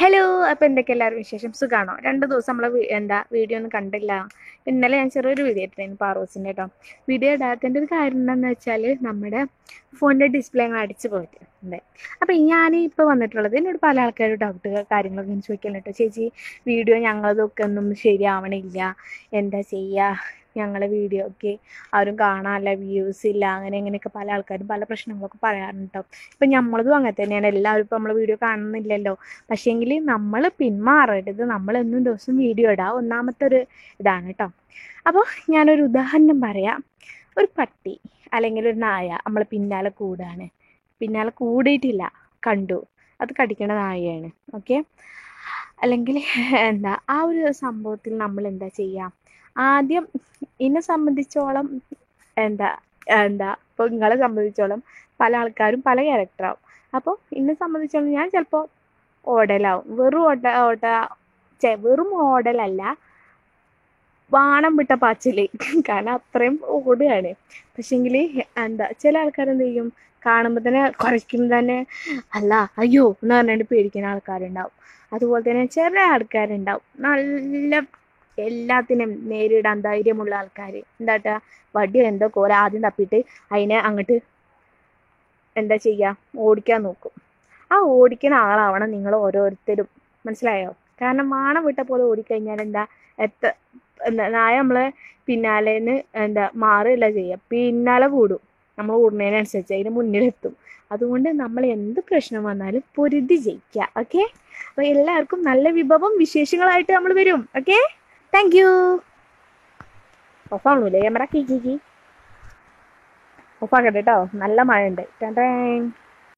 Hello, അപ്പോൾ എന്തൊക്കെ എല്ലാവരും വിശേഷം? സുഖമാണോ? 2 ദിവസം നമ്മൾ വീഡിയോ ഒന്നും കണ്ടില്ല. ഇന്നലെ ഞാൻ ചെറിയൊരു വീഡിയോ ഇട്ടിരുന്നു പാറൂസിൻ്റെ കേട്ടോ. വീഡിയോ ഇടാത്തതിൻ്റെ ഒരു കാരണം എന്താണെന്ന് വെച്ചാൽ നമ്മുടെ ഫോണിൻ്റെ ഡിസ്പ്ലേ അങ്ങ് അടിച്ച് പോയിട്ടുണ്ട്. അപ്പോൾ ഞാൻ ഇപ്പോൾ വന്നിട്ടുള്ളത് എന്നോട് പല ആൾക്കാരും ഡൗട്ട് കാര്യങ്ങളൊക്കെ ഞാൻ ചോദിക്കലുണ്ട് കേട്ടോ. ചേച്ചി, വീഡിയോ ഞങ്ങളതൊക്കെ ഒന്നും ശരിയാവണില്ല, എന്താ ചെയ്യുക? ഞങ്ങളെ വീഡിയോ ഒക്കെ ആരും കാണാനില്ല, വ്യൂസ് ഇല്ല, അങ്ങനെയൊക്കെ പല ആൾക്കാരും പല പ്രശ്നങ്ങളൊക്കെ പറയാറുണ്ട് കേട്ടോ. ഇപ്പം നമ്മളതും അങ്ങനെ തന്നെയാണ്. എല്ലാവരും ഇപ്പോൾ നമ്മളെ വീഡിയോ കാണുന്നില്ലല്ലോ. പക്ഷേങ്കിൽ നമ്മൾ പിന്മാറരുത്, നമ്മളെന്നും ദിവസം വീഡിയോ ഇടാം, ഒന്നാമത്തെ ഒരു ഇതാണ് കേട്ടോ. അപ്പോൾ ഞാനൊരു ഉദാഹരണം പറയാം. ഒരു പട്ടി അല്ലെങ്കിൽ ഒരു നായ നമ്മൾ പിന്നാലെ കൂടാണ്, പിന്നാലെ കൂടിയിട്ടില്ല, കണ്ടു, അത് കടിക്കണ നായയാണ്. ഓക്കെ, അല്ലെങ്കിൽ ആ ഒരു സംഭവത്തിൽ നമ്മൾ എന്താ ചെയ്യുക? ആദ്യം എന്നെ സംബന്ധിച്ചോളം എന്താ ഇപ്പോൾ നിങ്ങളെ സംബന്ധിച്ചോളം പല ആൾക്കാരും പല ക്യാരക്ടറാവും. അപ്പോൾ എന്നെ സംബന്ധിച്ചോളം ഞാൻ ചിലപ്പോൾ ഓടലാവും. വെറും ഓടലല്ല, വാണം വിട്ട പാച്ചില്. കാരണം അത്രയും ഓടുകയാണ്. പക്ഷേങ്കിൽ ചില ആൾക്കാരെന്ത് ചെയ്യും? കാണുമ്പോൾ തന്നെ കുറയ്ക്കും തന്നെ, അല്ല അയ്യോ എന്ന് പറഞ്ഞിട്ട് പേടിക്കുന്ന ആൾക്കാരുണ്ടാവും. അതുപോലെ തന്നെ ചില ആൾക്കാരുണ്ടാവും നല്ല എല്ലാത്തിനും നേരിടാൻ ധൈര്യമുള്ള ആൾക്കാർ. എന്താട്ടാ, വടിയോ എന്തോ കോല ആദ്യം തപ്പിയിട്ട് അതിനെ അങ്ങോട്ട് എന്താ ചെയ്യുക? ഓടിക്കാൻ നോക്കും. ആ ഓടിക്കുന്ന ആളാവണം നിങ്ങൾ ഓരോരുത്തരും, മനസ്സിലായോ? കാരണം വാണം വിട്ട പോലെ ഓടിക്കഴിഞ്ഞാൽ നായ നമ്മളെ പിന്നാലേന്ന് മാറുകയല്ല ചെയ്യുക, പിന്നാലെ കൂടും. നമ്മൾ ഓടുന്നതിനനുസരിച്ച് അതിന് മുന്നിലെത്തും. അതുകൊണ്ട് നമ്മൾ എന്ത് പ്രശ്നം വന്നാലും പൊരുതി ജയിക്കുക. ഓക്കെ, അപ്പോൾ എല്ലാവർക്കും നല്ല വിഭവം വിശേഷങ്ങളായിട്ട് നമ്മൾ വരും. Okay, thank you. ഓഫാണല്ലേ ക്യാമറ? ഓഫാക്കട്ടെ കേട്ടോ, നല്ല മഴ ഉണ്ട്.